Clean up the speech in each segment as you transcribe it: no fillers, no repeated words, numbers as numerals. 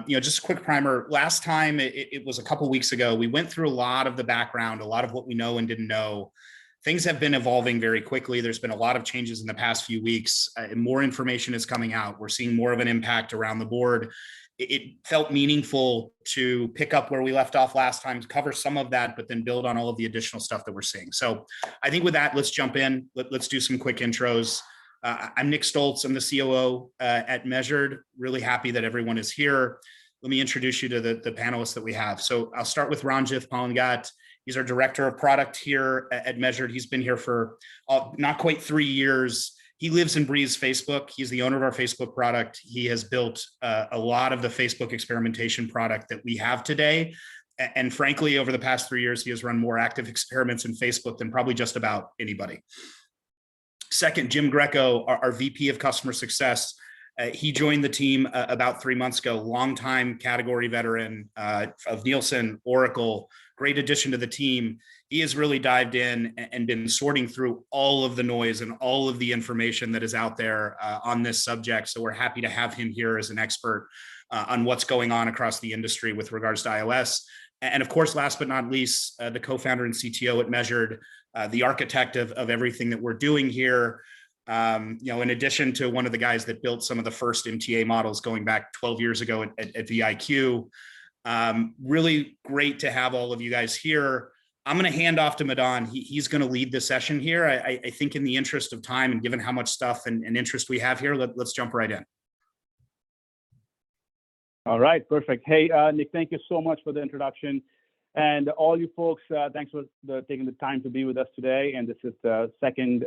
Just a quick primer. Last time, it was a couple weeks ago, we went through a lot of the background, a lot of what we know and didn't know. Things have been evolving very quickly. There's been a lot of changes in the past few weeks, and more information is coming out. We're seeing more of an impact around the board. It felt meaningful to pick up where we left off last time, cover some of that, but then build on all of the additional stuff that we're seeing. So I think with that, let's jump in. Let's do some quick intros. I'm Nick Stoltz. I'm the COO at Measured. Really happy that everyone is here. Let me introduce you to the panelists that we have. So I'll start with Ranjith Palangat. He's our director of product here at Measured. He's been here for not quite 3 years. He lives and breathes Facebook. He's the owner of our Facebook product. He has built a lot of the Facebook experimentation product that we have today. And frankly, over the past 3 years, he has run more active experiments in Facebook than probably just about anybody. Second, Jim Greco, our VP of customer success. He joined the team about 3 months ago, longtime category veteran of Nielsen, Oracle, great addition to the team. He has really dived in and been sorting through all of the noise and all of the information that is out there on this subject. So we're happy to have him here as an expert on what's going on across the industry with regards to iOS. And of course, last but not least, the co-founder and CTO at Measured, the architect of everything that we're doing here. In addition to one of the guys that built some of the first MTA models going back 12 years ago at VIQ. Really great to have all of you guys here. I'm going to hand off to Madan. He's going to lead the session here. I think in the interest of time and given how much stuff and interest we have here, let's jump right in. All right, perfect. Hey, Nick, thank you so much for the introduction. And all you folks, thanks for taking the time to be with us today. And this is the second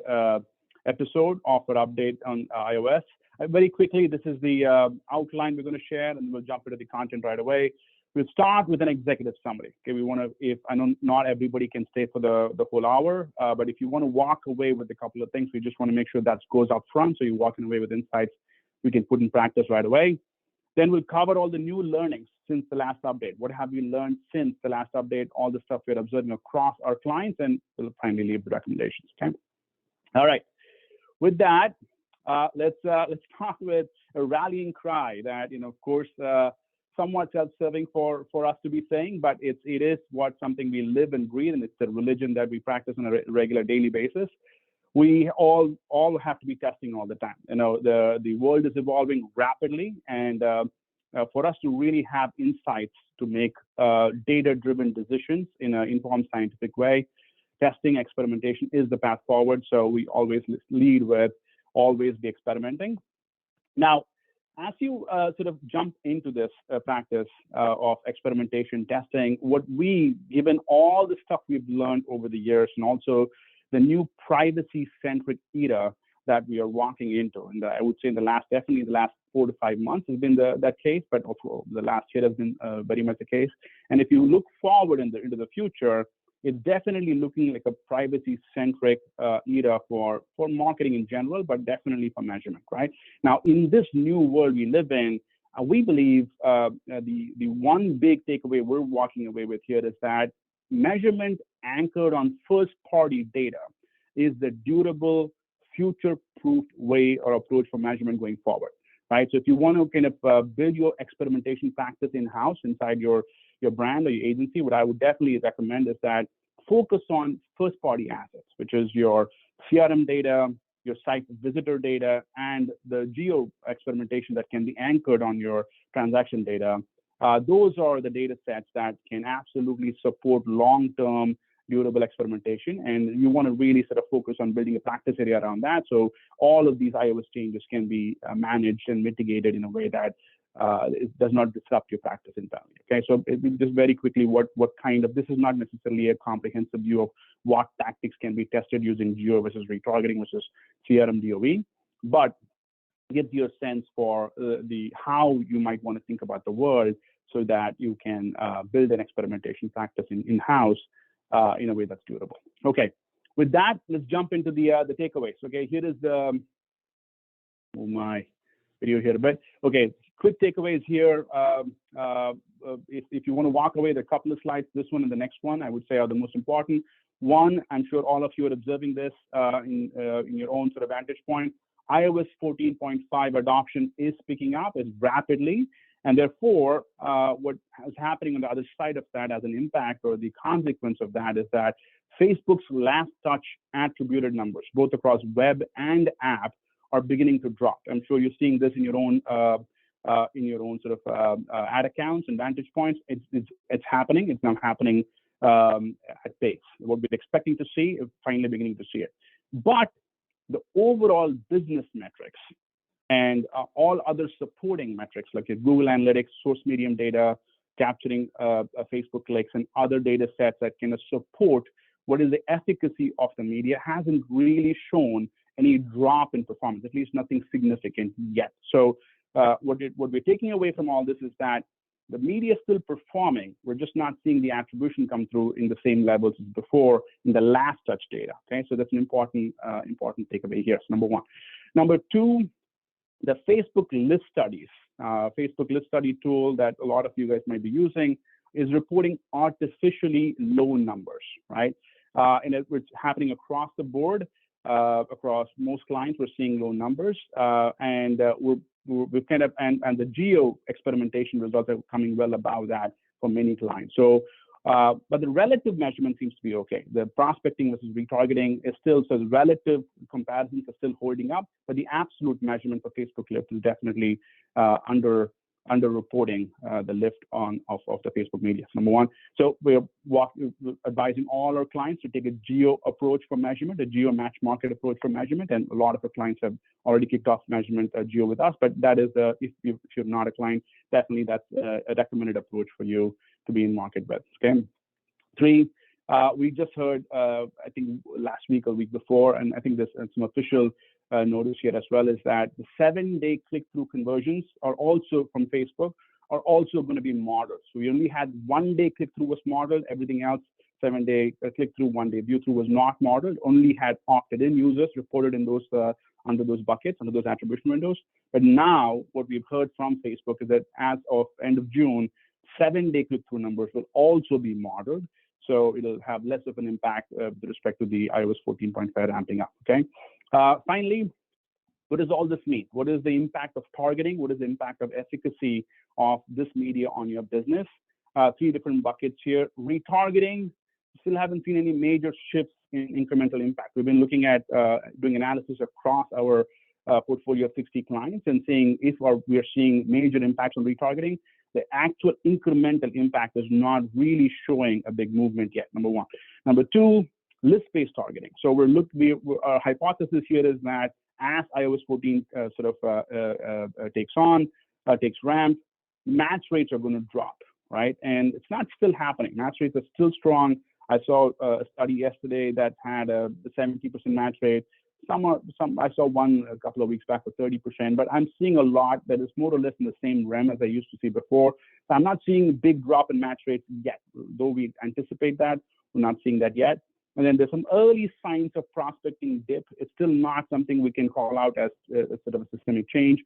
episode of our update on iOS. Very quickly, this is the outline we're going to share, and we'll jump into the content right away. We'll start with an executive summary. Okay, we want to, if I know not everybody can stay for the whole hour, but if you want to walk away with a couple of things, we just want to make sure that goes up front, so you're walking away with insights we can put in practice right away. Then we'll cover all the new learnings since the last update. What have we learned since the last update? All the stuff we're observing across our clients, and we'll finally leave the recommendations. Okay. All right. With that, let's start with a rallying cry that, of course, somewhat self-serving for us to be saying, but it is something we live and breathe, and it's a religion that we practice on a regular daily basis. We all have to be testing all the time. The world is evolving rapidly, and for us to really have insights to make data-driven decisions in an informed scientific way, testing, experimentation is the path forward. So we always lead with always be experimenting. Now, as you sort of jump into this practice of experimentation testing, given all the stuff we've learned over the years, and also the new privacy-centric era that we are walking into, and I would say definitely the last 4 to 5 months has been that case, but also the last year has been very much the case. And if you look forward into the future, it's definitely looking like a privacy-centric era for marketing in general, but definitely for measurement, right? Now, in this new world we live in, we believe the one big takeaway we're walking away with here is that measurement anchored on first-party data is the durable, future-proof way or approach for measurement going forward, right? So if you want to kind of build your experimentation practice in-house inside your brand or your agency, what I would definitely recommend is that focus on first-party assets, which is your CRM data, your site visitor data, and the geo experimentation that can be anchored on your transaction data. Those are the data sets that can absolutely support long-term durable experimentation, and you want to really sort of focus on building a practice area around that. So all of these iOS changes can be managed and mitigated in a way that it does not disrupt your practice entirely. Okay, so just very quickly, what kind of, this is not necessarily a comprehensive view of what tactics can be tested using geo versus retargeting versus CRM DOE, but gives you a sense for how you might want to think about the world so that you can build an experimentation practice in-house in a way that's durable. Okay, with that, let's jump into the takeaways. Okay, here is my video here, but okay, quick takeaways here. If you want to walk away, there are a couple of slides. This one and the next one, I would say, are the most important. One, I'm sure all of you are observing this in your own sort of vantage point. iOS 14.5 adoption is picking up rapidly, And therefore, what is happening on the other side of that as an impact or the consequence of that is that Facebook's last touch attributed numbers, both across web and app, are beginning to drop. I'm sure you're seeing this in your own sort of ad accounts and vantage points. It's happening. It's now happening at pace. What we're expecting to see, is finally beginning to see it. But the overall business metrics and all other supporting metrics like your Google Analytics, source medium data, capturing Facebook clicks, and other data sets that can support what is the efficacy of the media hasn't really shown any drop in performance, at least nothing significant yet. So what we're taking away from all this is that the media is still performing. We're just not seeing the attribution come through in the same levels as before in the last touch data. Okay, so that's an important takeaway here. So number one. Number two, the Facebook list studies, Facebook list study tool that a lot of you guys might be using is reporting artificially low numbers, right? And it's happening across the board, across most clients. We're seeing low numbers, and we've kind of and the geo experimentation results are coming well above that for many clients. So, but the relative measurement seems to be okay. The prospecting versus retargeting is still, so the relative comparisons are still holding up, but the absolute measurement for Facebook lift is definitely underreporting the lift of the Facebook media. Number one. So we're advising all our clients to take a geo approach for measurement, a geo match market approach for measurement, and a lot of our clients have already kicked off measurement geo with us. But that is, if you're not a client, definitely that's a recommended approach for you to be in market with. Okay. Three, we just heard, I think last week or week before, and I think there's some official notice here as well, is that the 7-day click-through conversions are also from Facebook are also going to be modeled. So we only had 1-day click-through was modeled. Everything else, 7-day click-through, 1-day view-through was not modeled. Only had opted-in users reported in those under those buckets, under those attribution windows. But now what we've heard from Facebook is that as of end of June, 7-day click-through numbers will also be modeled. So it'll have less of an impact with respect to the iOS 14.5 ramping up. Okay. Finally, what does all this mean? What is the impact of targeting? What is the impact of efficacy of this media on your business? 3 different buckets here. Retargeting, still haven't seen any major shifts in incremental impact. We've been looking at doing analysis across our portfolio of 60 clients and seeing if we are seeing major impacts on retargeting. The actual incremental impact is not really showing a big movement yet, number one. Number two, list-based targeting. So our hypothesis here is that as iOS 14 takes ramp, match rates are going to drop, right? And it's not still happening. Match rates are still strong. I saw a study yesterday that had a 70% match rate. I saw one a couple of weeks back for 30%, but I'm seeing a lot that is more or less in the same realm as I used to see before. So I'm not seeing a big drop in match rates yet, though we anticipate that. We're not seeing that yet. And then there's some early signs of prospecting dip. It's still not something we can call out as a sort of a systemic change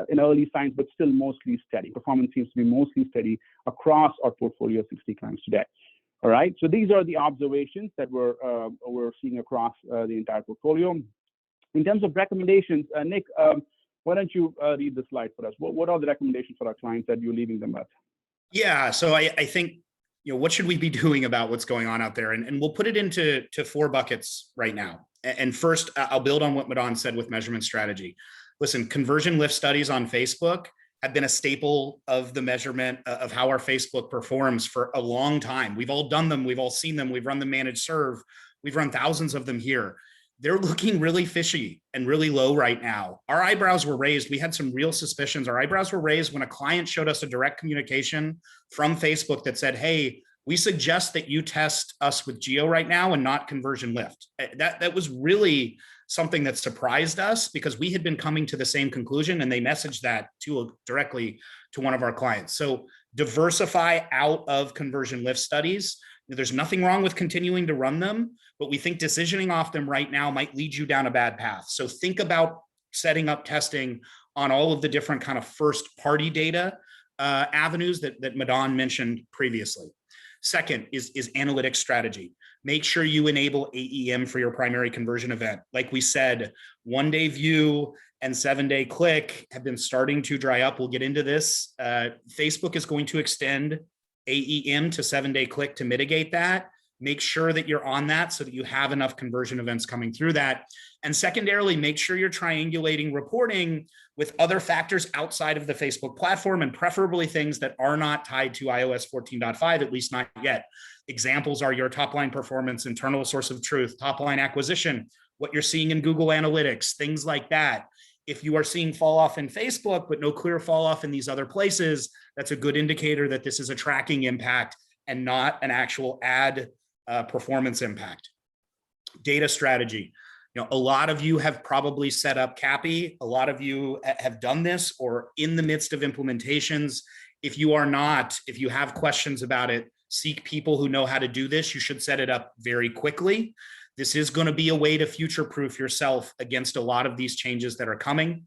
in early signs, but still mostly steady. Performance seems to be mostly steady across our portfolio of 60 clients today. All right, so these are the observations that we're seeing across the entire portfolio. In terms of recommendations, Nick, why don't you read the slide for us? What are the recommendations for our clients that you're leaving them with? Yeah, so I think, what should we be doing about what's going on out there? And we'll put it into 4 buckets right now. And first, I'll build on what Madan said with measurement strategy. Listen, conversion lift studies on Facebook have been a staple of the measurement of how our Facebook performs for a long time. We've all done them. We've all seen them. We've run the managed serve. We've run thousands of them here. They're looking really fishy and really low right now. Our eyebrows were raised. We had some real suspicions. Our eyebrows were raised when a client showed us a direct communication from Facebook that said, hey, we suggest that you test us with geo right now and not conversion lift. That was really something that surprised us because we had been coming to the same conclusion, and they messaged that directly to one of our clients. So diversify out of conversion lift studies. There's nothing wrong with continuing to run them, but we think decisioning off them right now might lead you down a bad path. So think about setting up testing on all of the different kind of first party data avenues that Madan mentioned previously. Second is analytics strategy. make sure you enable AEM for your primary conversion event. Like we said, 1-day view and 7-day click have been starting to dry up. We'll get into this. Facebook is going to extend AEM to 7-day click to mitigate that. Make sure that you're on that so that you have enough conversion events coming through that. And secondarily, make sure you're triangulating reporting with other factors outside of the Facebook platform, and preferably things that are not tied to iOS 14.5, at least not yet. Examples are your top line performance, internal source of truth, top line acquisition, what you're seeing in Google Analytics, things like that. If you are seeing fall off in Facebook, but no clear fall off in these other places, that's a good indicator that this is a tracking impact and not an actual ad performance impact. Data strategy. A lot of you have probably set up CAPI. A lot of you have done this or in the midst of implementations. If you are not, if you have questions about it, seek people who know how to do this. You should set it up very quickly. This is going to be a way to future-proof yourself against a lot of these changes that are coming.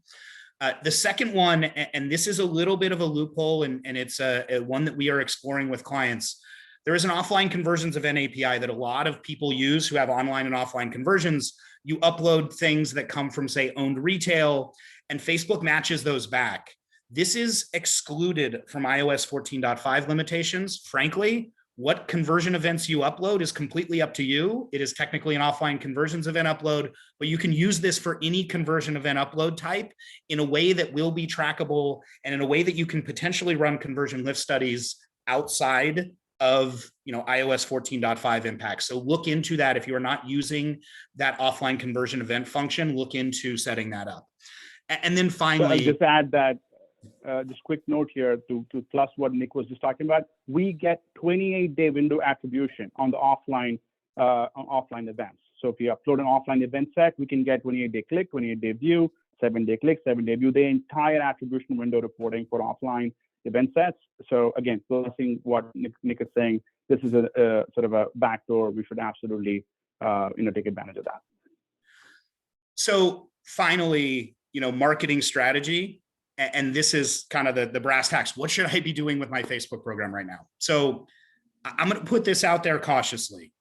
The second one, and this is a little bit of a loophole, and it's a one that we are exploring with clients. There is an offline conversions event API that a lot of people use who have online and offline conversions. You upload things that come from, say, owned retail, and Facebook matches those back. This is excluded from iOS 14.5 limitations. Frankly, what conversion events you upload is completely up to you. It is technically an offline conversions event upload, but you can use this for any conversion event upload type in a way that will be trackable and in a way that you can potentially run conversion lift studies outside of iOS 14.5 impacts. So look into that. If you are not using that offline conversion event function, look into setting that up. And then finally, so I'll just add that just quick note here to plus what Nick was just talking about. We get 28-day window attribution on the offline events. So if you upload an offline event set, we can get 28-day click, 28-day view, 7-day click, 7-day view, the entire attribution window reporting for offline event sets. So again, closing what Nick is saying, this is a sort of a backdoor. We should absolutely take advantage of that. So finally, marketing strategy. And this is kind of the brass tacks. What should I be doing with my Facebook program right now? So I'm going to put this out there cautiously.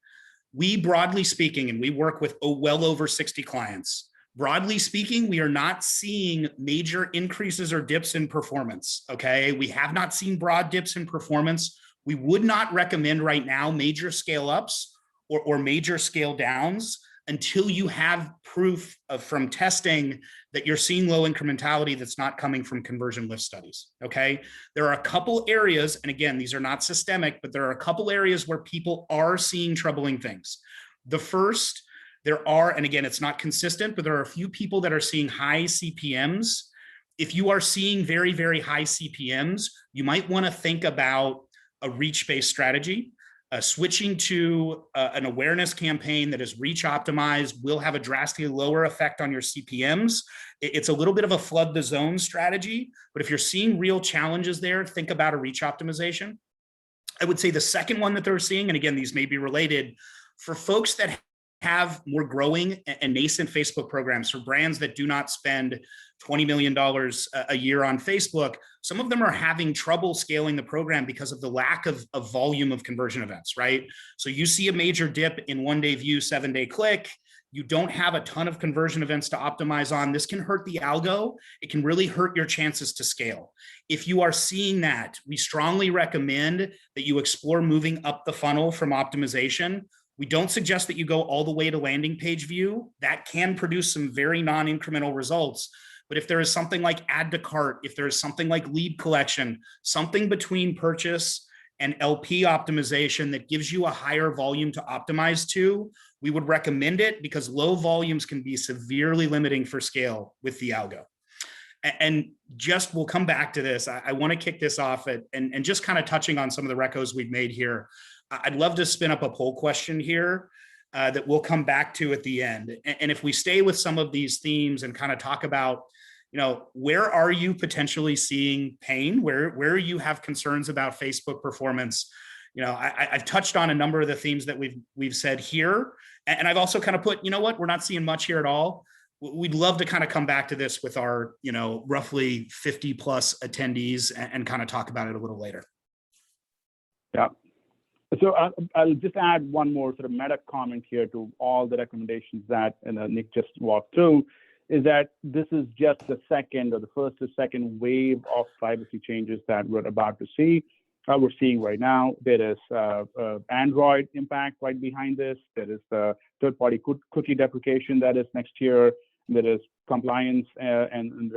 We, broadly speaking, and we work with well over 60 clients, broadly speaking, we are not seeing major increases or dips in performance, okay? We have not seen broad dips in performance. We would not recommend right now major scale ups or major scale downs until you have proof from testing that you're seeing low incrementality that's not coming from conversion lift studies, okay? There are a couple areas, and again, these are not systemic, but there are a couple areas where people are seeing troubling things. The first, there are, and again, it's not consistent, but there are a few people that are seeing high CPMs. If you are seeing very, very high CPMs, you might want to think about a reach-based strategy. Switching to an awareness campaign that is reach optimized will have a drastically lower effect on your CPMs. It's a little bit of a flood the zone strategy, but if you're seeing real challenges there, think about a reach optimization. I would say the second one that they're seeing, and again, these may be related, for folks that have more growing and nascent Facebook programs, for brands that do not spend $20 million a year on Facebook, some of them are having trouble scaling the program because of the lack of volume of conversion events, right? So you see a major dip in 1-day view, 7-day click. You don't have a ton of conversion events to optimize on. This can hurt the algo. It can really hurt your chances to scale. If you are seeing that, we strongly recommend that you explore moving up the funnel from optimization. We don't suggest that you go all the way to landing page view. That can produce some very non-incremental results. But if there is something like add to cart, if there is something like lead collection, something between purchase and LP optimization that gives you a higher volume to optimize to, we would recommend it because low volumes can be severely limiting for scale with the algo. And just, we'll come back to this. I want to kick this off and just kind of touching on some of the recos we've made here. I'd love to spin up a poll question here that we'll come back to at the end. And if we stay with some of these themes and kind of talk about, where are you potentially seeing pain? Where you have concerns about Facebook performance? I've touched on a number of the themes that we've said here. And I've also kind of put, we're not seeing much here at all. We'd love to kind of come back to this with our, roughly 50 plus attendees and kind of talk about it a little later. Yeah. So I'll just add one more sort of meta comment here to all the recommendations that Nick just walked through, is that this is just the second or the first or second wave of privacy changes that we're about to see. We're seeing right now. There is Android impact right behind this. There is the third-party cookie deprecation that is next year. There is compliance and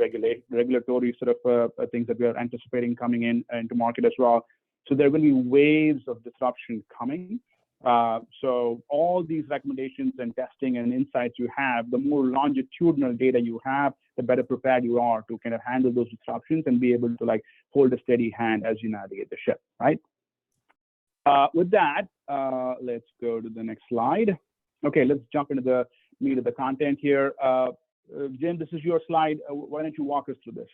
regulatory sort of things that we are anticipating coming into market as well. So there are going to be waves of disruption coming. So all these recommendations and testing and insights you have, the more longitudinal data you have, the better prepared you are to kind of handle those disruptions and be able to like hold a steady hand as you navigate the ship, right? With that, let's go to the next slide. Okay, let's jump into the meat of the content here. Jim, this is your slide. Why don't you walk us through this?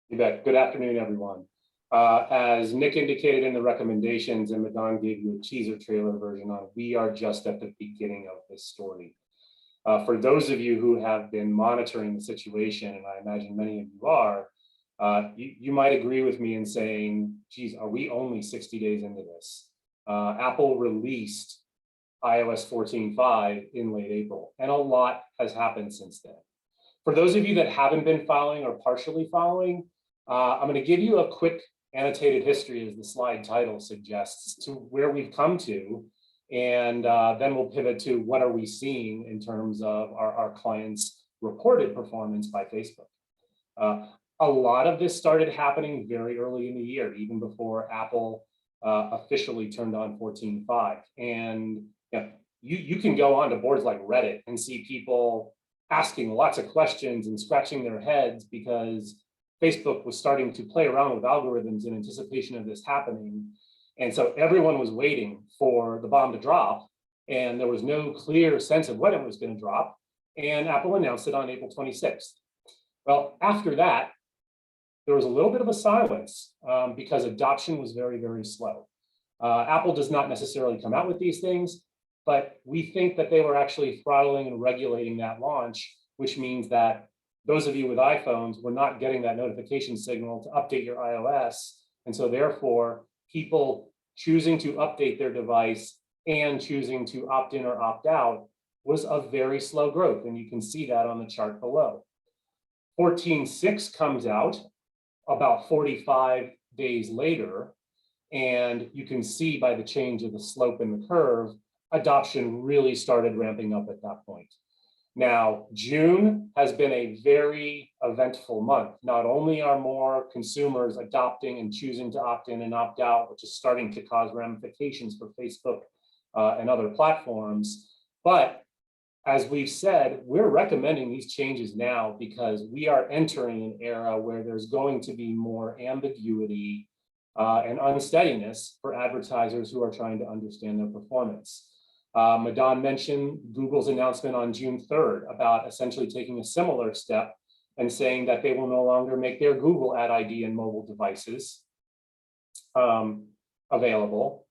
You bet. Good afternoon, everyone. As Nick indicated in the recommendations, and Madan gave you a teaser trailer version on, we are just at the beginning of this story. For those of you who have been monitoring the situation, and I imagine many of you are, you might agree with me in saying, geez, are we only 60 days into this? Apple released iOS 14.5 in late April, and a lot has happened since then. For those of you that haven't been following or partially following, I'm going to give you a quick annotated history, as the slide title suggests, to where we've come to, and then we'll pivot to what are we seeing in terms of our clients' reported performance by Facebook. A lot of this started happening very early in the year, even before Apple officially turned on 14.5. And you can go onto boards like Reddit and see people asking lots of questions and scratching their heads because Facebook was starting to play around with algorithms in anticipation of this happening. And so everyone was waiting for the bomb to drop, and there was no clear sense of when it was going to drop. And Apple announced it on April 26th. Well, after that, there was a little bit of a silence because adoption was very, very slow. Apple does not necessarily come out with these things, but we think that they were actually throttling and regulating that launch, which means that those of you with iPhones were not getting that notification signal to update your iOS. And so therefore, people choosing to update their device and choosing to opt in or opt out was a very slow growth. And you can see that on the chart below. 14.6 comes out about 45 days later. And you can see by the change of the slope in the curve, adoption really started ramping up at that point. Now, June has been a very eventful month. Not only are more consumers adopting and choosing to opt in and opt out, which is starting to cause ramifications for Facebook and other platforms, but as we've said, we're recommending these changes now because we are entering an era where there's going to be more ambiguity and unsteadiness for advertisers who are trying to understand their performance. Madan mentioned Google's announcement on June 3rd about essentially taking a similar step and saying that they will no longer make their Google Ad ID and mobile devices available.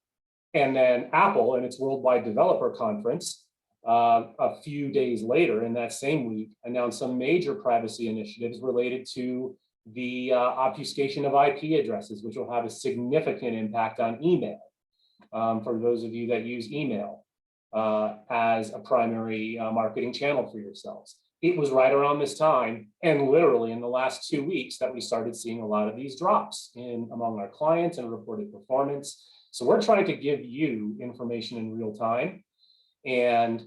And then Apple, in its Worldwide Developer Conference, a few days later in that same week, announced some major privacy initiatives related to the obfuscation of IP addresses, which will have a significant impact on email for those of you that use email as a primary marketing channel for yourselves. It was right around this time, and literally in the last 2 weeks, that we started seeing a lot of these drops among our clients and reported performance. So we're trying to give you information in real time. And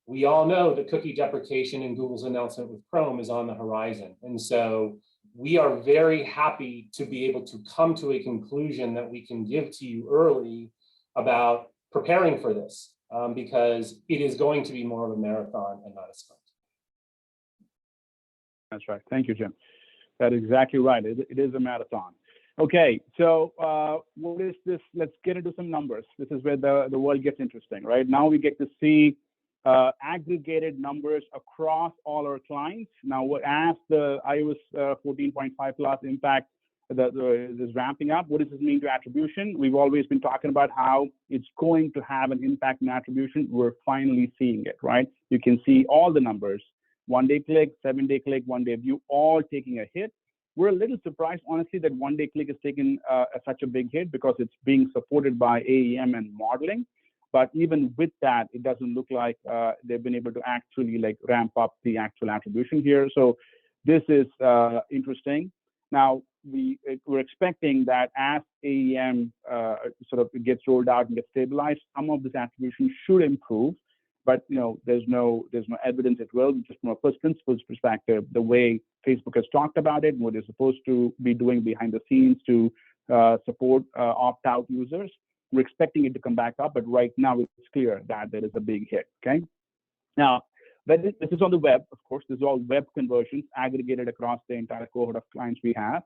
we all know that cookie deprecation and Google's announcement with Chrome is on the horizon. And so we are very happy to be able to come to a conclusion that we can give to you early about preparing for this, because it is going to be more of a marathon and not a sprint. That's right. Thank you, Jim. That is exactly right. It is a marathon. Okay, so what is this? Let's get into some numbers. This is where the world gets interesting, right? Now we get to see aggregated numbers across all our clients. Now, as the iOS 14.5 plus impact is ramping up, what does this mean to attribution? We've always been talking about how it's going to have an impact in attribution. We're finally seeing it, right? You can see all the numbers, 1 day click, 7 day click, 1 day view, all taking a hit. we're a little surprised, honestly, that one-day click has taken such a big hit because it's being supported by AEM and modeling. But even with that, it doesn't look like they've been able to actually like ramp up the actual attribution here. So this is interesting. Now, we're expecting that as AEM sort of gets rolled out and gets stabilized, some of this attribution should improve. But there's no evidence it will. Just from a first principles perspective, the way Facebook has talked about it, what they're supposed to be doing behind the scenes to support opt-out users, we're expecting it to come back up. But right now, it's clear that there is a big hit. Okay. Now, this is on the web, of course. This is all web conversions aggregated across the entire cohort of clients we have.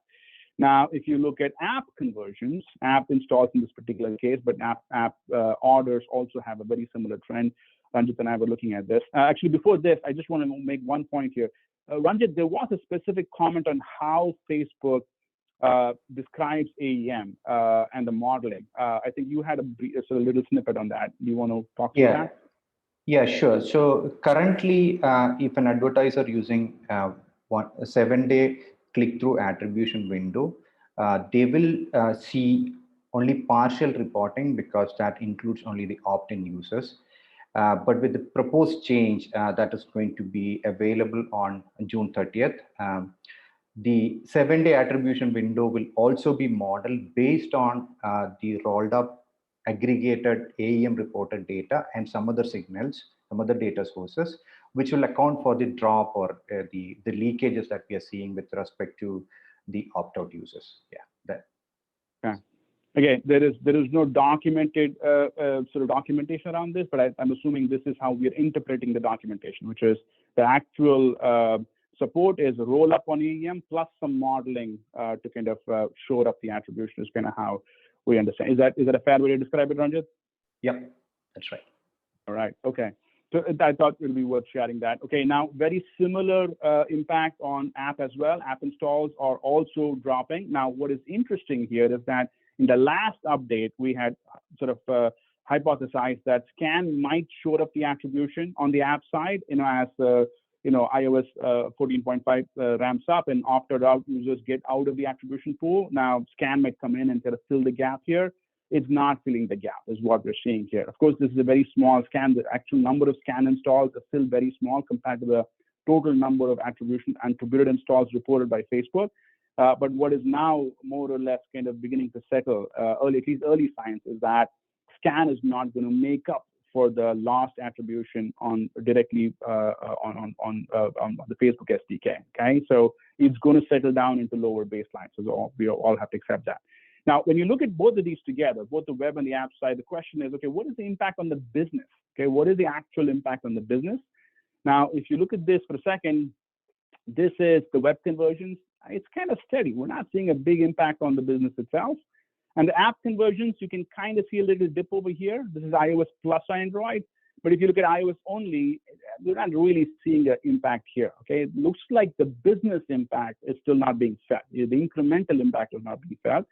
Now, if you look at app conversions, app installs in this particular case, but app orders also have a very similar trend. Ranjit and I were looking at this. Actually, before this, I just want to make one point here. Ranjit, there was a specific comment on how Facebook describes AEM and the modeling. I think you had a little snippet on that. Do you want to talk about that? Yeah, sure. So currently, if an advertiser using a 7-day click-through attribution window, they will see only partial reporting because that includes only the opt-in users. But with the proposed change that is going to be available on June 30th, the 7-day attribution window will also be modeled based on the rolled up aggregated AEM reported data and some other signals, some other data sources, which will account for the drop or the leakages that we are seeing with respect to the opt-out users. Yeah. Okay. Again, there is no documented sort of documentation around this, but I'm assuming this is how we're interpreting the documentation, which is the actual support is a roll up on AEM plus some modeling to kind of shore up the attribution is kind of how we understand. Is that a fair way to describe it, Ranjit? Yep, that's right. All right. Okay. So I thought it would be worth sharing that. Okay. Now, very similar impact on app as well. App installs are also dropping. Now, what is interesting here is that in the last update, we had sort of hypothesized that scan might shore up the attribution on the app side, as iOS 14.5 ramps up and opted out users get out of the attribution pool. Now, scan might come in and sort of fill the gap here. It's not filling the gap, is what we're seeing here. Of course, this is a very small scan. The actual number of scan installs are still very small compared to the total number of attributed installs reported by Facebook. But what is now more or less kind of beginning to settle, at least early signs, is that scan is not going to make up for the lost attribution directly on the Facebook SDK. Okay, so it's going to settle down into lower baselines. So we all have to accept that. Now, when you look at both of these together, both the web and the app side, the question is, okay, what is the impact on the business? Okay, what is the actual impact on the business? Now, if you look at this for a second, this is the web conversions. It's kind of steady. We're not seeing a big impact on the business itself. And the app conversions, you can kind of see a little dip over here. This is iOS plus Android. But if you look at iOS only, we're not really seeing an impact here. Okay, it looks like the business impact is still not being felt. The incremental impact is not being felt,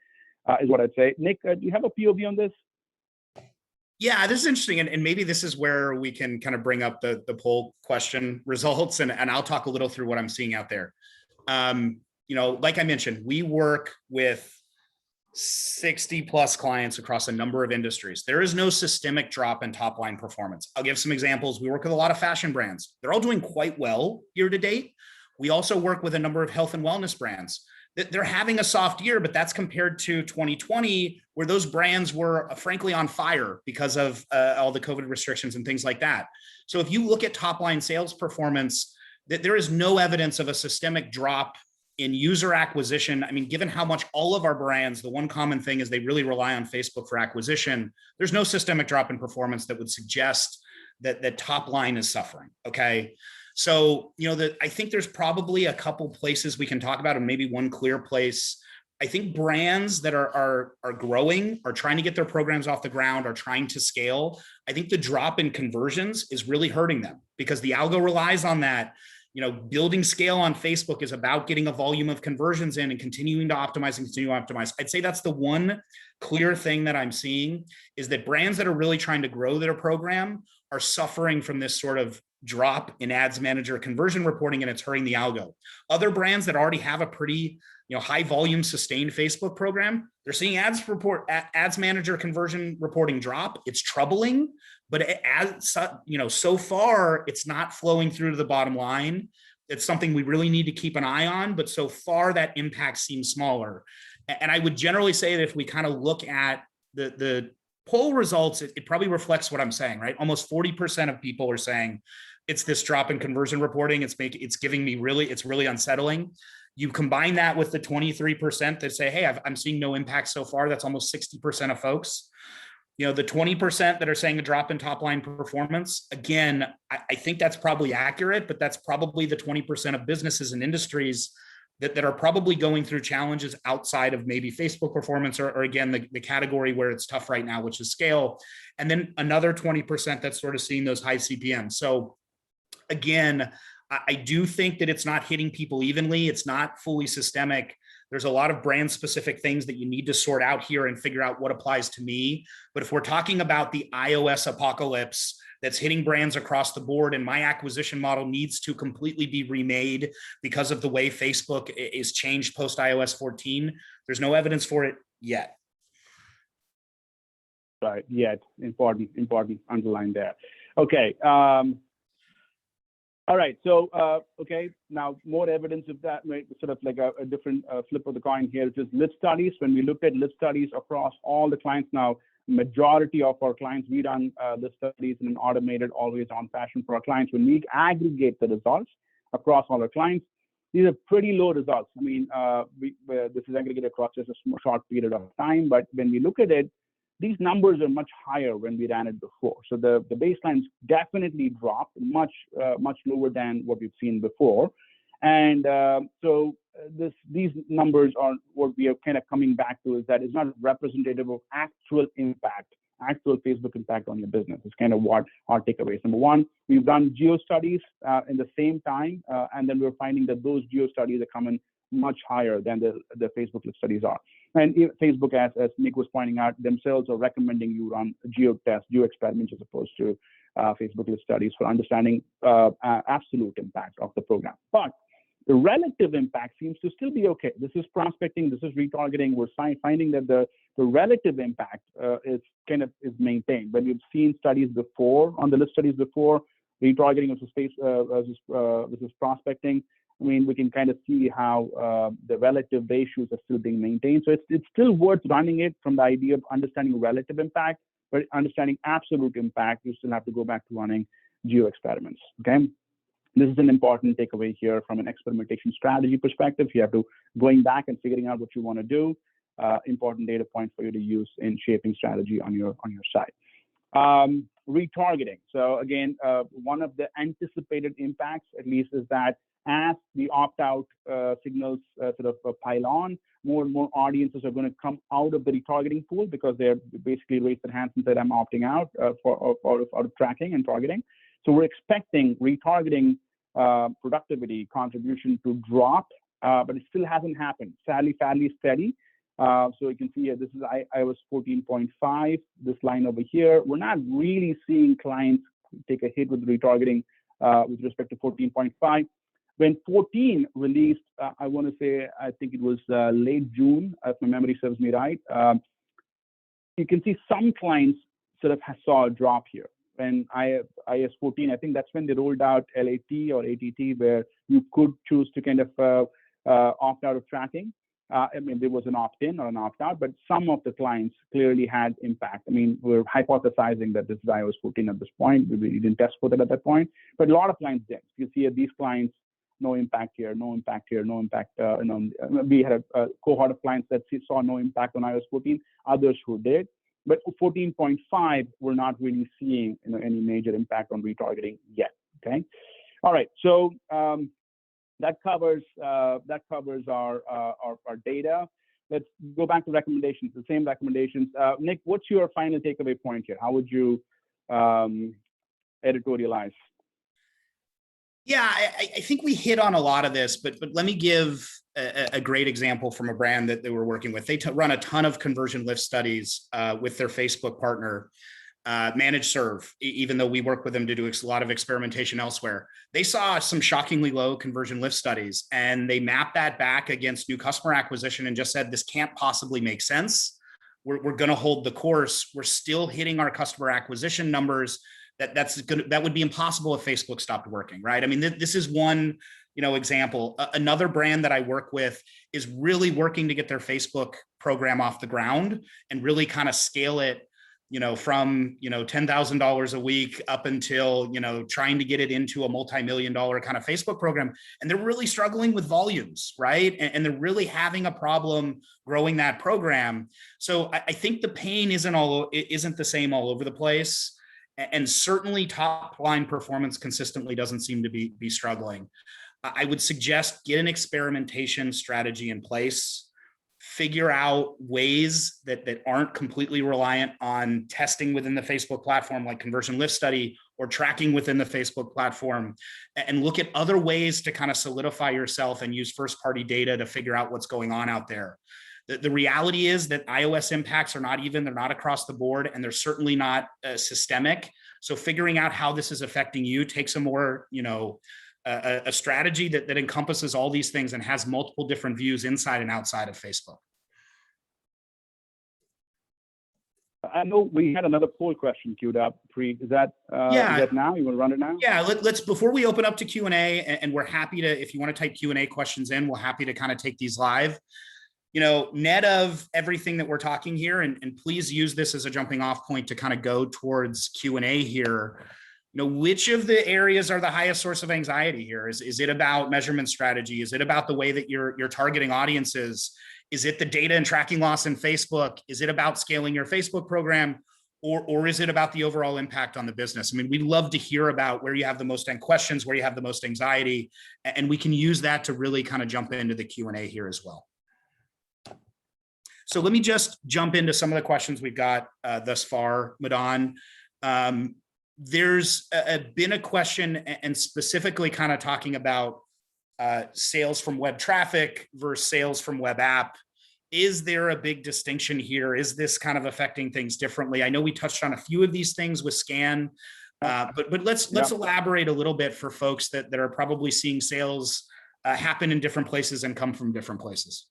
is what I'd say. Nick, do you have a POV on this? Yeah, this is interesting. And maybe this is where we can kind of bring up the poll question results. And I'll talk a little through what I'm seeing out there. Like I mentioned, we work with 60 plus clients across a number of industries. There is no systemic drop in top line performance. I'll give some examples. We work with a lot of fashion brands. They're all doing quite well year to date. We also work with a number of health and wellness brands. They're having a soft year, but that's compared to 2020, where those brands were frankly on fire because of all the COVID restrictions and things like that. So if you look at top line sales performance, there is no evidence of a systemic drop in user acquisition. I mean, given how much all of our brands, the one common thing is they really rely on Facebook for acquisition. There's no systemic drop in performance that would suggest that top line is suffering. Okay. So, I think there's probably a couple places we can talk about, and maybe one clear place. I think brands that are growing, are trying to get their programs off the ground, are trying to scale. I think the drop in conversions is really hurting them because the algo relies on that. Building scale on Facebook is about getting a volume of conversions in and continuing to optimize and continue to optimize. I'd say that's the one clear thing that I'm seeing, is that brands that are really trying to grow their program are suffering from this sort of drop in ads manager conversion reporting, and it's hurting the algo. Other brands that already have a pretty high volume sustained Facebook program, they're seeing ads manager conversion reporting drop. It's troubling, but so far it's not flowing through to the bottom line. It's something we really need to keep an eye on, but so far that impact seems smaller. And I would generally say that if we kind of look at the poll results, it probably reflects what I'm saying, right? Almost 40% of people are saying it's this drop in conversion reporting. It's giving me it's really unsettling. You combine that with the 23% that say, hey, I'm seeing no impact so far. That's almost 60% of folks. The 20% that are saying a drop in top line performance, again, I think that's probably accurate, but that's probably the 20% of businesses and industries that are probably going through challenges outside of maybe Facebook performance or again, the category where it's tough right now, which is scale. And then another 20% that's sort of seeing those high CPMs. So again, I do think that it's not hitting people evenly. It's not fully systemic. There's a lot of brand specific things that you need to sort out here and figure out what applies to me. But if we're talking about the iOS apocalypse that's hitting brands across the board, and my acquisition model needs to completely be remade because of the way Facebook is changed post iOS 14, there's no evidence for it yet. Right, yet. Important underline there. Okay. All right, so, okay, now more evidence of that, right? Sort of like a different flip of the coin here, which is list studies. When we looked at list studies across all the clients now, majority of our clients, we run list studies in an automated, always on fashion for our clients. When we aggregate the results across all our clients, these are pretty low results. I mean, this is aggregated across just a short period of time, but when we look at it, these numbers are much higher when we ran it before. So the baselines definitely dropped much lower than what we've seen before. And so these numbers are what we are kind of coming back to, is that it's not representative of actual impact, actual Facebook impact on your business. It's kind of what our takeaway is. Number one, we've done geo studies in the same time, and then we're finding that those geo studies are coming much higher than the Facebook list studies are. And Facebook, as Nick was pointing out, themselves are recommending you run geo tests, geo experiments, as opposed to Facebook list studies for understanding absolute impact of the program. But the relative impact seems to still be okay. This is prospecting, this is retargeting. We're finding that the relative impact is maintained. When we've seen studies before, on the list studies before, retargeting versus prospecting, I mean, we can kind of see how the relative ratios are still being maintained. So it's still worth running it from the idea of understanding relative impact, but understanding absolute impact, you still have to go back to running geo experiments, okay? This is an important takeaway here from an experimentation strategy perspective. You have to going back and figuring out what you want to do. Important data point for you to use in shaping strategy on your side. Retargeting. So again, one of the anticipated impacts, at least, is that as the opt-out signals sort of pile on, more and more audiences are going to come out of the retargeting pool because they're basically raised their hands and said, I'm opting out out of tracking and targeting. So we're expecting retargeting productivity contribution to drop, but it still hasn't happened. Sadly, fairly steady. So you can see here, this is iOS 14.5, this line over here. We're not really seeing clients take a hit with retargeting with respect to 14.5. When 14 released, I want to say, I think it was late June, if my memory serves me right. You can see some clients sort of saw a drop here. When iOS 14, I think that's when they rolled out LAT or ATT, where you could choose to kind of opt out of tracking. I mean, there was an opt-in or an opt-out, but some of the clients clearly had impact. I mean, we're hypothesizing that this is iOS 14 at this point. We didn't test for that at that point, but a lot of clients did. You see these clients, no impact here, no impact here, no impact. We had a cohort of clients that saw no impact on iOS 14, others who did. But 14.5, we're not really seeing any major impact on retargeting yet. Okay, all right. So that covers our data. Let's go back to recommendations. The same recommendations. Nick, what's your final takeaway point here? How would you editorialize? Yeah, I think we hit on a lot of this, but let me give a great example from a brand that they were working with. They run a ton of conversion lift studies with their Facebook partner. managed serve, even though we work with them to do a lot of experimentation elsewhere. They saw some shockingly low conversion lift studies, and they mapped that back against new customer acquisition and just said, this can't possibly make sense. We're going to hold the course. We're still hitting our customer acquisition numbers. That would be impossible if Facebook stopped working, right? I mean, this is one example. Another brand that I work with is really working to get their Facebook program off the ground and really kind of scale it, from $10,000 a week up until trying to get it into a multi-million-dollar kind of Facebook program. And they're really struggling with volumes, right? And they're really having a problem growing that program. So I think the pain isn't the same all over the place. And certainly top line performance consistently doesn't seem to be struggling. I would suggest get an experimentation strategy in place, figure out ways that aren't completely reliant on testing within the Facebook platform, like conversion lift study or tracking within the Facebook platform, and look at other ways to kind of solidify yourself and use first-party data to figure out what's going on out there. The reality is that iOS impacts are they're not across the board, and they're certainly not systemic. So figuring out how this is affecting you takes a more, a strategy that encompasses all these things and has multiple different views inside and outside of Facebook. I know we had another poll question queued up. Is that now? You want to run it now? Yeah, let's before we open up to Q&A, and we're happy to, if you want to type Q&A questions in, we're happy to kind of take these live. Net of everything that we're talking here, and please use this as a jumping off point to kind of go towards Q&A here. Which of the areas are the highest source of anxiety here? Is it about measurement strategy? Is it about the way that you're targeting audiences? Is it the data and tracking loss in Facebook? Is it about scaling your Facebook program? Or is it about the overall impact on the business? I mean, we'd love to hear about where you have the most questions, where you have the most anxiety, and we can use that to really kind of jump into the Q&A here as well. So let me just jump into some of the questions we've got thus far, Madan. There's been a question, and specifically kind of talking about sales from web traffic versus sales from web app. Is there a big distinction here? Is this kind of affecting things differently? I know we touched on a few of these things with Scan, but let's elaborate a little bit for folks that are probably seeing sales happen in different places and come from different places.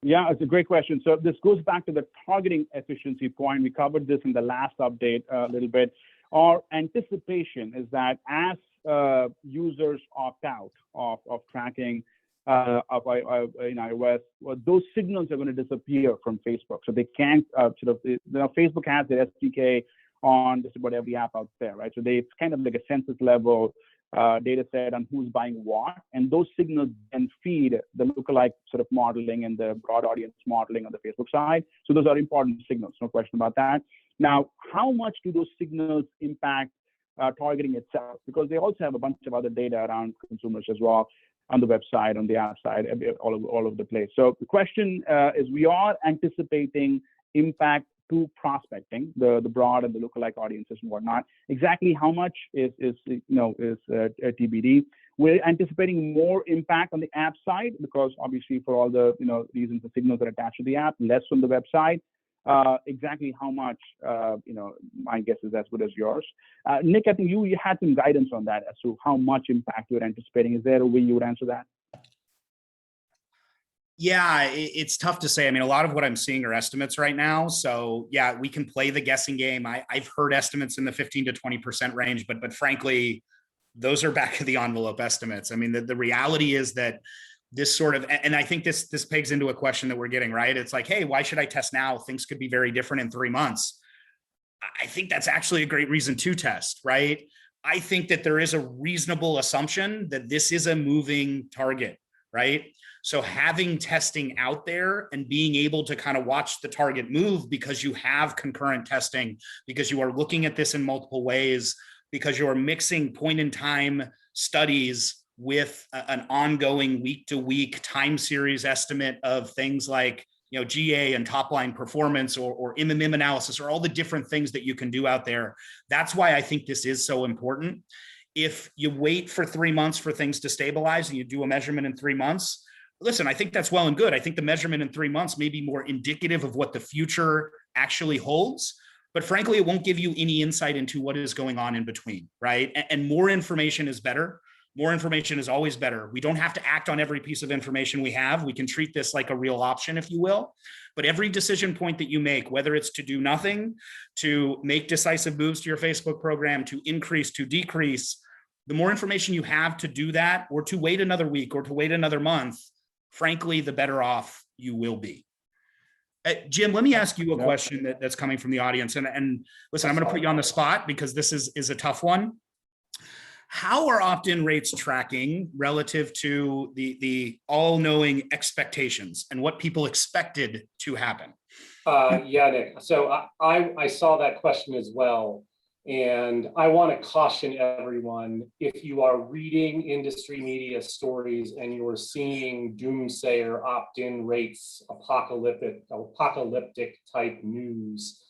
Yeah, it's a great question. So this goes back to the targeting efficiency point. We covered this in the last update a little bit. Our anticipation is that as users opt out of tracking in iOS, those signals are going to disappear from Facebook. So they can't Facebook has their SDK on just about every app out there, right? So it's kind of like a census level data set on who's buying what, and those signals then feed the lookalike sort of modeling and the broad audience modeling on the Facebook side. So those are important signals, no question about that. Now, how much do those signals impact targeting itself? Because they also have a bunch of other data around consumers as well on the website, on the app side, all over the place. So the question is, we are anticipating impact to prospecting, the broad and the lookalike audiences and whatnot. Exactly how much is TBD. We're anticipating more impact on the app side because obviously for all the reasons, the signals that are attached to the app, less from the website. Exactly how much, my guess is as good as yours. Nick, I think you had some guidance on that as to how much impact you're anticipating. Is there a way you would answer that? Yeah, it's tough to say. I mean, a lot of what I'm seeing are estimates right now. So yeah, we can play the guessing game. I've heard estimates in the 15 to 20% range, but frankly, those are back of the envelope estimates. I mean, the reality is that this sort of, and I think this pegs into a question that we're getting, right? It's like, hey, why should I test now? Things could be very different in 3 months. I think that's actually a great reason to test, right? I think that there is a reasonable assumption that this is a moving target, right? So having testing out there and being able to kind of watch the target move because you have concurrent testing, because you are looking at this in multiple ways, because you are mixing point in time studies with an ongoing week to week time series estimate of things like GA and top line performance or MMM analysis or all the different things that you can do out there. That's why I think this is so important. If you wait for 3 months for things to stabilize and you do a measurement in 3 months, listen, I think that's well and good. I think the measurement in 3 months may be more indicative of what the future actually holds. but frankly, it won't give you any insight into what is going on in between, right? And more information is better. More information is always better. We don't have to act on every piece of information we have. We can treat this like a real option, if you will. But every decision point that you make, whether it's to do nothing, to make decisive moves to your Facebook program, to increase, to decrease, the more information you have to do that, or to wait another week, or to wait another month, frankly, the better off you will be. Jim, let me ask you a question that's coming from the audience. And listen, I'm going to put you on the spot because this is a tough one. How are opt-in rates tracking relative to the all-knowing expectations and what people expected to happen? Yeah, Nick. So I saw that question as well. And I want to caution everyone, if you are reading industry media stories and you're seeing doomsayer opt-in rates, apocalyptic type news,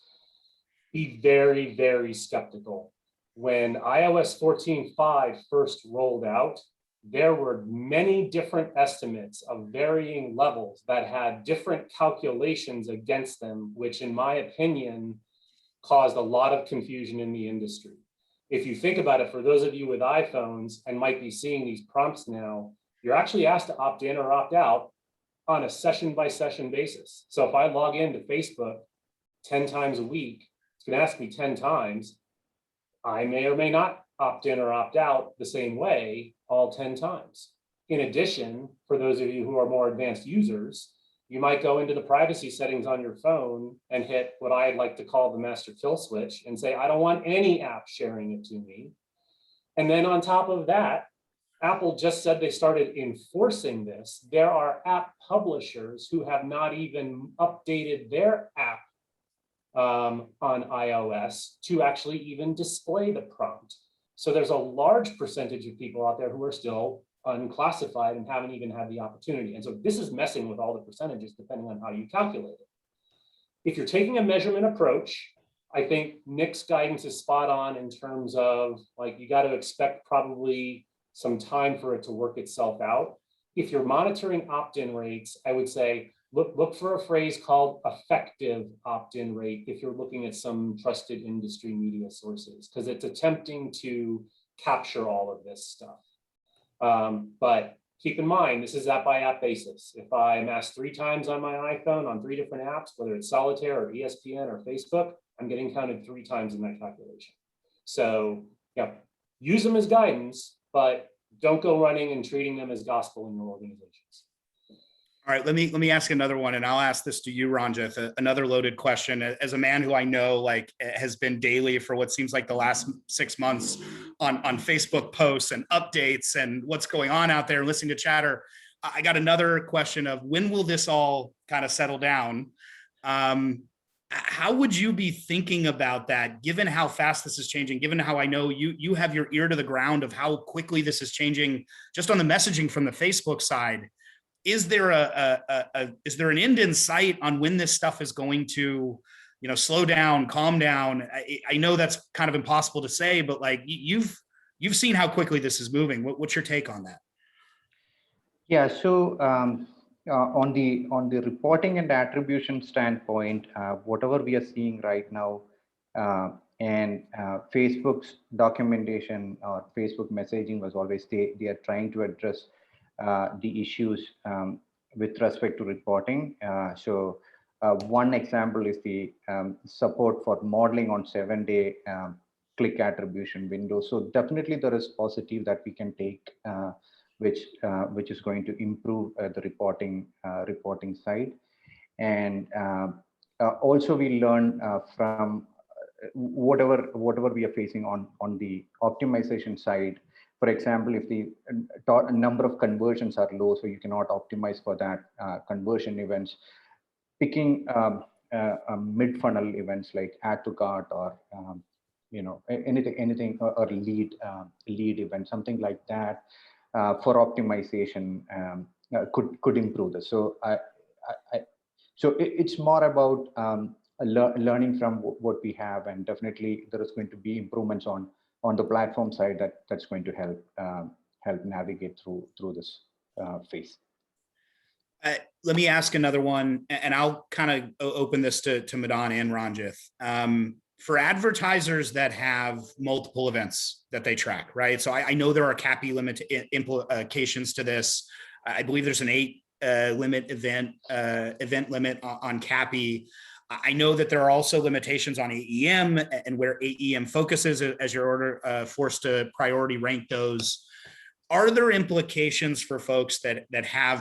be very, very skeptical. When iOS 14.5 first rolled out, there were many different estimates of varying levels that had different calculations against them, which in my opinion, caused a lot of confusion in the industry. If you think about it, for those of you with iPhones and might be seeing these prompts now, you're actually asked to opt in or opt out on a session by session basis. So if I log into Facebook 10 times a week, it's going to ask me 10 times. I may or may not opt in or opt out the same way all 10 times. In addition, for those of you who are more advanced users, you might go into the privacy settings on your phone and hit what I like to call the master kill switch and say, I don't want any app sharing it to me. And then on top of that, Apple just said they started enforcing this. There are app publishers who have not even updated their app on iOS to actually even display the prompt. So there's a large percentage of people out there who are still unclassified and haven't even had the opportunity. And so this is messing with all the percentages depending on how you calculate it. If you're taking a measurement approach, I think Nick's guidance is spot on in terms of like, you got to expect probably some time for it to work itself out. If you're monitoring opt-in rates, I would say, look for a phrase called effective opt-in rate if you're looking at some trusted industry media sources, because it's attempting to capture all of this stuff. But keep in mind, this is app by app basis. If I'm asked 3 times on my iPhone on 3 different apps, whether it's Solitaire or ESPN or Facebook, I'm getting counted 3 times in that calculation. So yeah, use them as guidance, but don't go running and treating them as gospel in your organizations. All right, let me ask another one, and I'll ask this to you, Ranjith, another loaded question. As a man who I know like has been daily for what seems like the last 6 months on Facebook posts and updates and what's going on out there, listening to chatter, I got another question of when will this all kind of settle down? How would you be thinking about that, given how fast this is changing, given how I know you have your ear to the ground of how quickly this is changing just on the messaging from the Facebook side? Is there is there an end in sight on when this stuff is going to, slow down, calm down? I know that's kind of impossible to say, but like you've seen how quickly this is moving. What's your take on that? Yeah. So on the reporting and attribution standpoint, whatever we are seeing right now, and Facebook's documentation or Facebook messaging was always they are trying to address the issues with respect to reporting. So one example is the support for modeling on 7-day click attribution window. So definitely there is positive that we can take, which is going to improve the reporting side. And also we learn from whatever we are facing on the optimization side. For example, if the number of conversions are low, so you cannot optimize for that conversion events, picking mid-funnel events like add to cart or anything or lead event, something like that for optimization could improve this. So so it's more about learning from what we have, and definitely there is going to be improvements on the platform side that's going to help navigate through this phase. Let me ask another one, and I'll kind of open this to Madan and Ranjith. for advertisers that have multiple events that they track, right? So I know there are CAPI limit implications to this. I believe there's an 8 event limit on CAPI. I know that there are also limitations on AEM and where AEM focuses as you're forced to priority rank those. Are there implications for folks that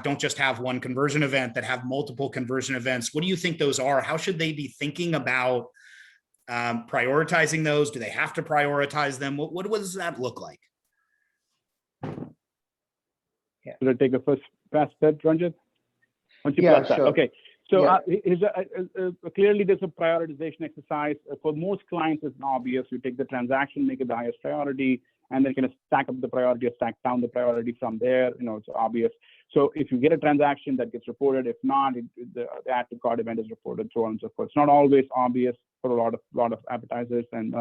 don't just have one conversion event, that have multiple conversion events? What do you think those are? How should they be thinking about prioritizing those? Do they have to prioritize them? What does that look like? Yeah. Should I take a first pass at Ranjit? Yeah, sure. Okay. So clearly there's a prioritization exercise. For most clients, it's obvious. You take the transaction, make it the highest priority, and then kind of stack up the priority or stack down the priority from there. It's obvious. So if you get a transaction, that gets reported. If not, the add to cart event is reported, so on and so forth. It's not always obvious for a lot of advertisers and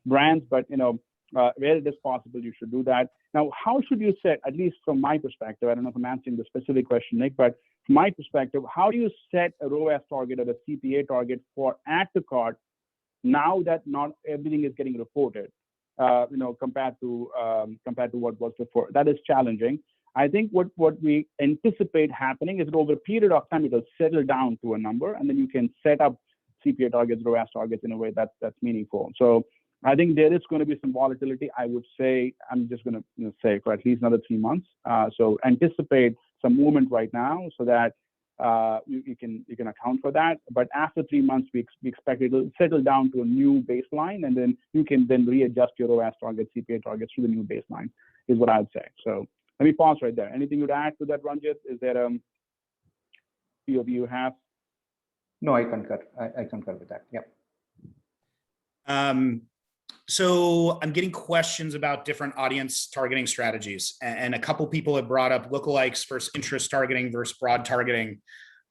brands, but where it is possible, you should do that. Now, how should you set, at least from my perspective, I don't know if I'm answering the specific question, Nick, but from my perspective, how do you set a ROAS target or a CPA target for add to cart now that not everything is getting reported, compared to what was before? That is challenging. I think what we anticipate happening is that over a period of time, it'll settle down to a number, and then you can set up CPA targets, ROAS targets in a way that's meaningful. So I think there is going to be some volatility. I would say, I'm just going to say for at least another 3 months. So anticipate some movement right now so that you can account for that. But after 3 months, we expect it will settle down to a new baseline, and then you can then readjust your ROAS targets, CPA targets to the new baseline, is what I'd say. So let me pause right there. Anything you'd add to that, Ranjit? Is there a POV you have? No, I concur. I concur with that. Yep. So I'm getting questions about different audience targeting strategies, and a couple people have brought up lookalikes versus interest targeting versus broad targeting.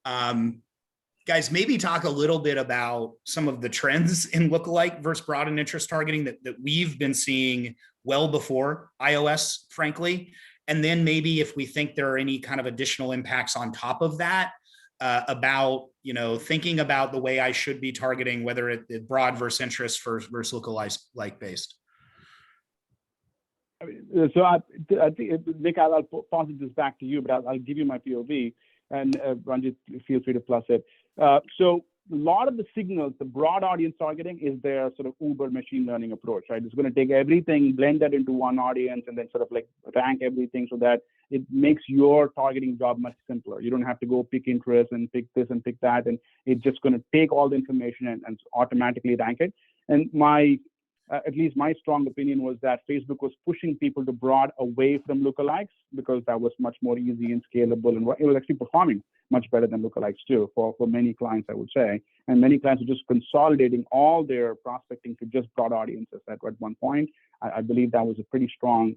Guys, maybe talk a little bit about some of the trends in lookalike versus broad and interest targeting that we've been seeing well before iOS, frankly. And then maybe if we think there are any kind of additional impacts on top of that, about thinking about the way I should be targeting, whether it's broad versus interest versus lookalike based. So I think, Nick, I'll posit this back to you, but I'll give you my POV, and Ranjit, feel free to plus it. So a lot of the signals, the broad audience targeting is their sort of Uber machine learning approach, right? It's going to take everything, blend that into one audience, and then sort of like rank everything so that it makes your targeting job much simpler. You don't have to go pick interest and pick this and pick that, and it's just going to take all the information and automatically rank it. And at least my strong opinion was that Facebook was pushing people to broad away from lookalikes because that was much more easy and scalable, and it was actually performing much better than lookalikes too for many clients, I would say. And many clients are just consolidating all their prospecting to just broad audiences at one point. I believe that was a pretty strong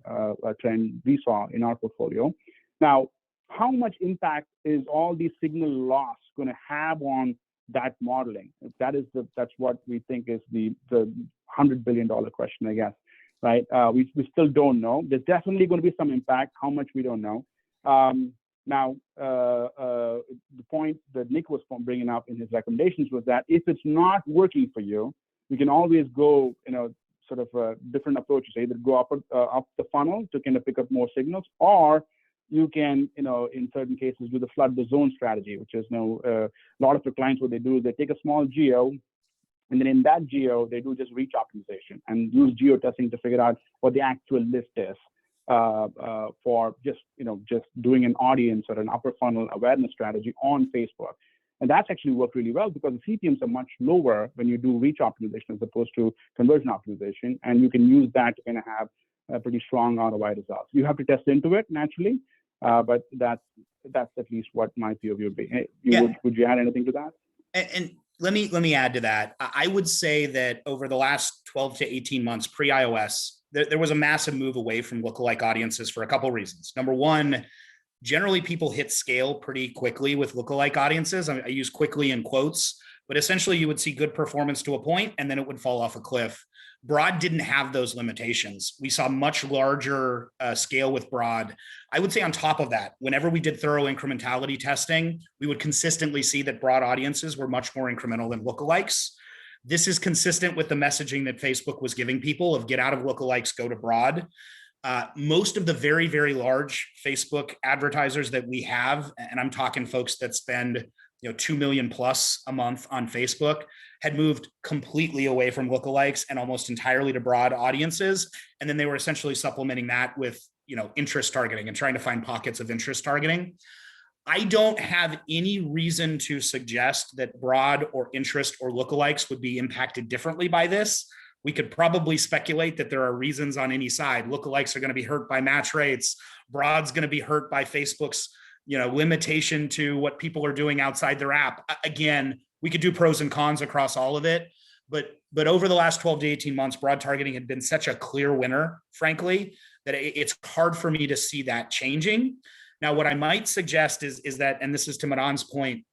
trend we saw in our portfolio. Now, how much impact is all these signal loss going to have on that modeling? That's what we think is the $100 billion question, I guess, right? We still don't know. There's definitely going to be some impact. How much, we don't know. Now, the point that Nick was bringing up in his recommendations was that if it's not working for you, you can always go, sort of different approaches. Either go up the funnel to kind of pick up more signals, or you can, in certain cases, do the flood the zone strategy, which is, a lot of the clients, what they do is they take a small geo, and then in that geo, they do just reach optimization and use geo testing to figure out what the actual list is for just doing an audience or an upper funnel awareness strategy on Facebook. And that's actually worked really well because the CPMs are much lower when you do reach optimization as opposed to conversion optimization. And you can use that to kind of have a pretty strong ROI results. You have to test into it naturally, but that's at least what my POV would be. Would you add anything to that? And let me add to that. I would say that over the last 12 to 18 months pre-iOS, there was a massive move away from lookalike audiences for a couple of reasons. Number one, generally people hit scale pretty quickly with lookalike audiences. I use quickly in quotes, but essentially you would see good performance to a point and then it would fall off a cliff. Broad didn't have those limitations. We saw much larger scale with broad. I would say on top of that, whenever we did thorough incrementality testing, we would consistently see that broad audiences were much more incremental than lookalikes. This is consistent with the messaging that Facebook was giving people of get out of lookalikes, go to broad. Most of the very, very large Facebook advertisers that we have, and I'm talking folks that spend 2 million plus a month on Facebook, had moved completely away from lookalikes and almost entirely to broad audiences. And then they were essentially supplementing that with interest targeting and trying to find pockets of interest targeting. I don't have any reason to suggest that broad or interest or lookalikes would be impacted differently by this. We could probably speculate that there are reasons on any side. Lookalikes are going to be hurt by match rates. Broad's going to be hurt by Facebook's limitation to what people are doing outside their app. Again, we could do pros and cons across all of it, but over the last 12 to 18 months, broad targeting had been such a clear winner, frankly, that it's hard for me to see that changing. Now, what I might suggest is that, and this is to Madan's point,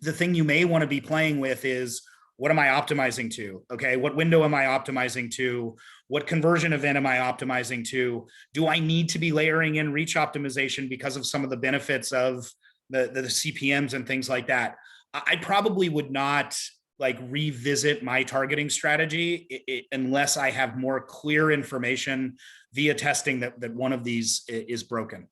the thing you may want to be playing with is, what am I optimizing to? Okay, what window am I optimizing to? What conversion event am I optimizing to? Do I need to be layering in reach optimization because of some of the benefits of the CPMs and things like that? I probably would not revisit my targeting strategy unless I have more clear information via testing that one of these is broken.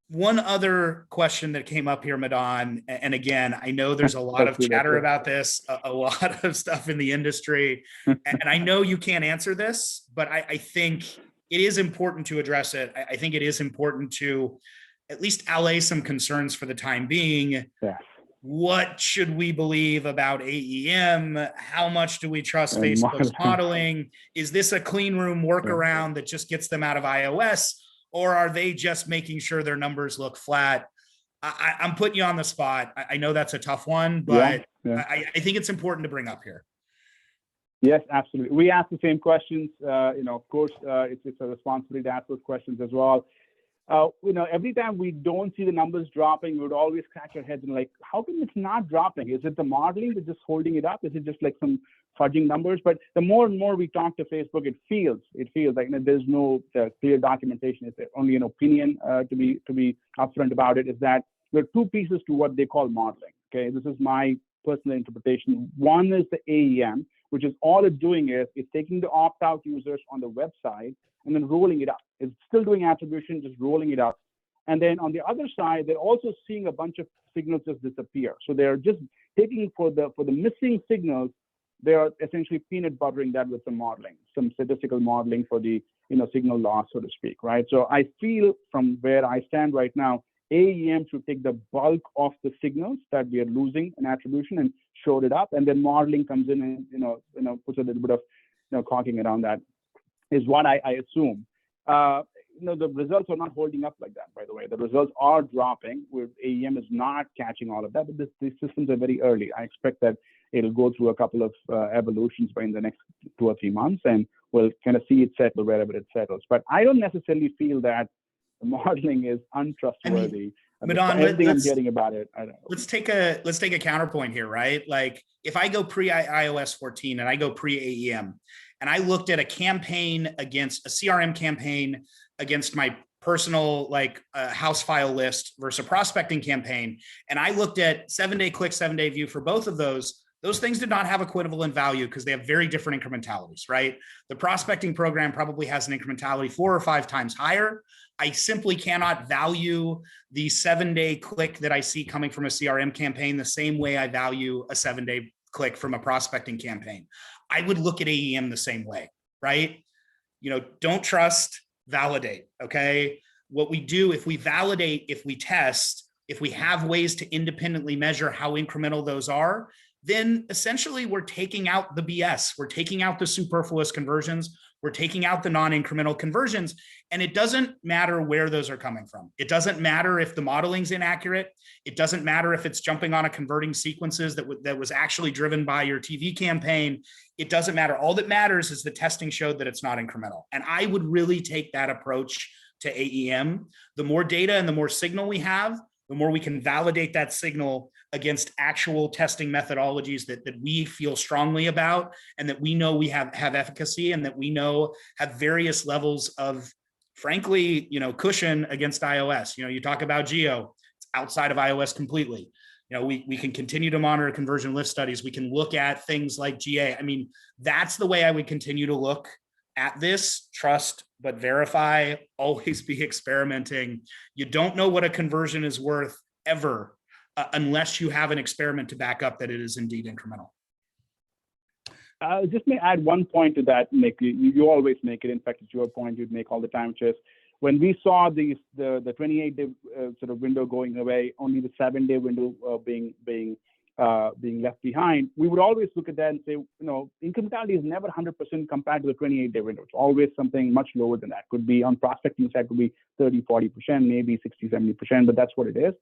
One other question that came up here, Madan, and again, I know there's a lot of chatter about this, a lot of stuff in the industry, and I know you can't answer this, but I think it is important to address it. I think it is important to at least allay some concerns for the time being. Yeah. What should we believe about AEM? How much do we trust Facebook's modeling? Is this a clean room workaround that just gets them out of iOS? Or are they just making sure their numbers look flat? I'm putting you on the spot. I know that's a tough one, but I think it's important to bring up here. Yes, absolutely. We ask the same questions. Of course, it's a responsibility to ask those questions as well. Every time we don't see the numbers dropping, we would always scratch our heads and how come it's not dropping? Is it the modeling that's just holding it up? Is it just some fudging numbers? But the more and more we talk to Facebook, it feels like there's no clear documentation. It's only an opinion. To be upfront about it, is that there are two pieces to what they call modeling. Okay, this is my personal interpretation. One is the AEM, which is all it's doing is it's taking the opt-out users on the website and then rolling it up. It's still doing attribution, just rolling it up. And then on the other side, they're also seeing a bunch of signals just disappear. So they're just taking for the missing signals, they are essentially peanut buttering that with some modeling, some statistical modeling for the signal loss, so to speak, right? So I feel from where I stand right now, AEM should take the bulk of the signals that we are losing in attribution and show it up, and then modeling comes in and puts a little bit of caulking around that, is what I assume. The results are not holding up like that, by the way. The results are dropping, where AEM is not catching all of that, but these systems are very early. I expect that it'll go through a couple of evolutions in the next 2 or 3 months, and we'll kind of see it settle wherever it settles. But I don't necessarily feel that the modeling is untrustworthy. Madan, everything I'm getting about it, I don't know. Let's take a counterpoint here, right? If I go pre iOS 14 and I go pre AEM, and I looked at a campaign against a CRM campaign against my personal house file list versus a prospecting campaign, and I looked at 7-day click, 7-day view for both of those things did not have equivalent value because they have very different incrementalities, right? The prospecting program probably has an incrementality 4 or 5 times higher. I simply cannot value the 7-day click that I see coming from a CRM campaign the same way I value a 7-day click from a prospecting campaign. I would look at AEM the same way, right? Don't trust, validate, okay? What we do, if we validate, if we test, if we have ways to independently measure how incremental those are, then essentially we're taking out the BS. We're taking out the superfluous conversions. We're taking out the non-incremental conversions. And it doesn't matter where those are coming from. It doesn't matter if the modeling's inaccurate. It doesn't matter if it's jumping on a converting sequences that was actually driven by your TV campaign. It doesn't matter. All that matters is the testing showed that it's not incremental. And I would really take that approach to AEM. The more data and the more signal we have, the more we can validate that signal against actual testing methodologies that we feel strongly about and that we know we have efficacy and that we know have various levels of, frankly, cushion against iOS. You talk about geo, it's outside of iOS completely. we can continue to monitor conversion lift studies. We can look at things like GA. I mean, that's the way I would continue to look at this. Trust, but verify, always be experimenting. You don't know what a conversion is worth ever unless you have an experiment to back up that it is indeed incremental. Just may add one point to that, Nick. You always make it. In fact, it's your point you'd make all the time, which is when we saw the 28-day sort of window going away, only the 7-day window being left behind, we would always look at that and say, incrementality is never 100% compared to the 28-day window. It's always something much lower than that. Could be on prospecting side, could be 30, 40%, maybe 60, 70%, but that's what it is.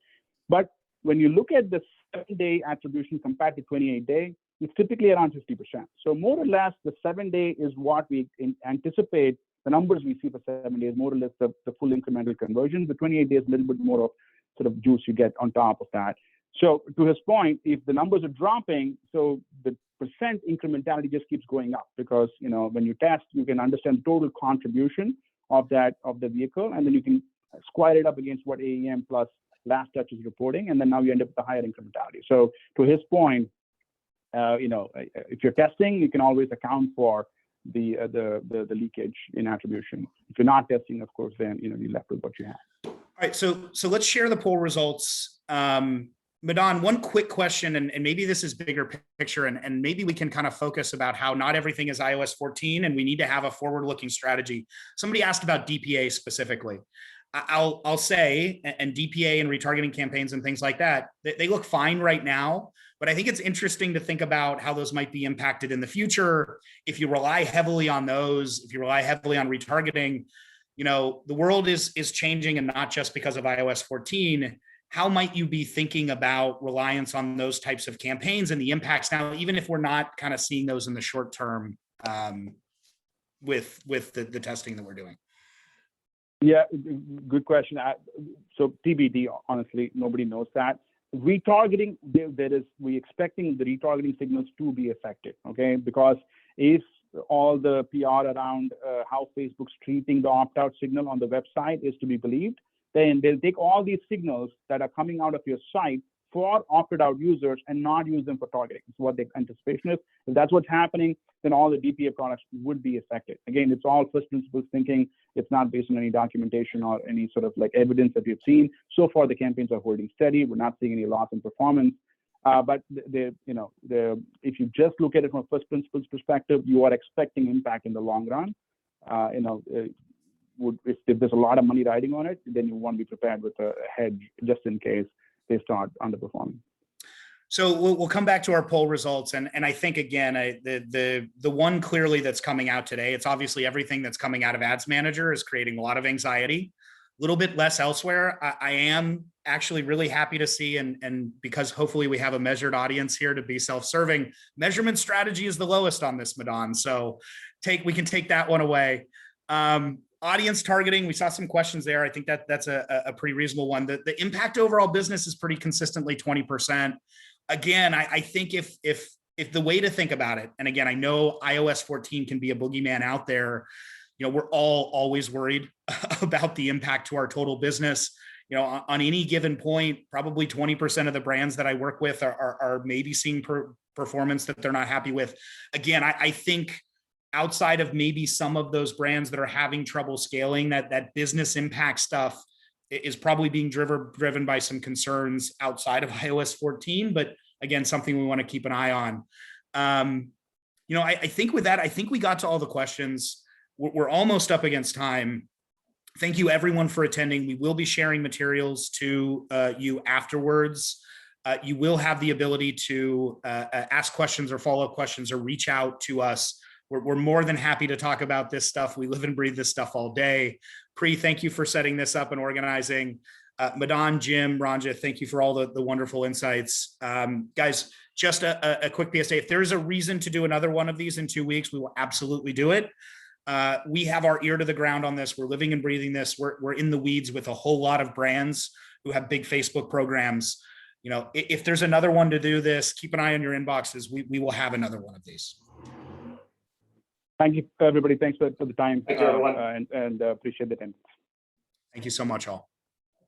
But when you look at the 7-day attribution compared to 28-day, it's typically around 50%. So more or less, the 7-day is what we anticipate. The numbers we see for 7 days, more or less the full incremental conversion. The 28 days, a little bit more of sort of juice you get on top of that. So to his point, if the numbers are dropping, so the percent incrementality just keeps going up because when you test, you can understand total contribution of the vehicle, and then you can square it up against what AEM plus last touch is reporting, and then now you end up with a higher incrementality. So to his point, if you're testing, you can always account for the leakage in attribution. If you're not testing, of course, then you're left with what you have. All right, so let's share the poll results. Madan, one quick question, and maybe this is bigger picture, and maybe we can kind of focus about how not everything is iOS 14, and we need to have a forward-looking strategy. Somebody asked about DPA specifically. I'll say, and DPA and retargeting campaigns and things like that, they look fine right now, but I think it's interesting to think about how those might be impacted in the future. If you rely heavily on those, if you rely heavily on retargeting, the world is changing, and not just because of iOS 14. How might you be thinking about reliance on those types of campaigns and the impacts now, even if we're not kind of seeing those in the short term with the testing that we're doing? Yeah, good question. So TBD, honestly, nobody knows that. Retargeting, we're expecting the retargeting signals to be affected, okay? Because if all the PR around how Facebook's treating the opt-out signal on the website is to be believed, then they'll take all these signals that are coming out of your site for opted-out users and not use them for targeting. It's what the anticipation is. If that's what's happening, then all the DPA products would be affected. Again, it's all first principles thinking. It's not based on any documentation or any sort of like evidence that we've seen. So far, the campaigns are holding steady. We're not seeing any loss in performance. But if you just look at it from a first principles perspective, you are expecting impact in the long run. If there's a lot of money riding on it, then you want to be prepared with a hedge just in case they start underperforming. So we'll come back to our poll results, and I think again, the one clearly that's coming out today, it's obviously everything that's coming out of Ads Manager is creating a lot of anxiety, a little bit less elsewhere. I am actually really happy to see, and because hopefully we have a measured audience here to be self-serving, measurement strategy is the lowest on this, Madan. So we can take that one away. Audience targeting, we saw some questions there. I think that's a pretty reasonable one. The impact overall business is pretty consistently 20%. Again, I think if the way to think about it, and again, I know iOS 14 can be a boogeyman out there. We're all always worried about the impact to our total business. On any given point, probably 20% of the brands that I work with are maybe seeing performance that they're not happy with. Again, I think outside of maybe some of those brands that are having trouble scaling, that business impact stuff is probably being driven by some concerns outside of iOS 14, but again, something we want to keep an eye on. I think with that, I think we got to all the questions. We're almost up against time. Thank you everyone for attending. We will be sharing materials to you afterwards. You will have the ability to ask questions or follow-up questions or reach out to us. We're more than happy to talk about this stuff. We live and breathe this stuff all day. Pri, thank you for setting this up and organizing. Madan, Jim, Ranja, thank you for all the wonderful insights. Guys, just a quick PSA. If there is a reason to do another one of these in 2 weeks, we will absolutely do it. We have our ear to the ground on this. We're living and breathing this. We're in the weeds with a whole lot of brands who have big Facebook programs. If there's another one to do this, keep an eye on your inboxes. We will have another one of these. Thank you, everybody. Thanks for the time. Thank you, everyone. And appreciate the time. Thank you so much, all.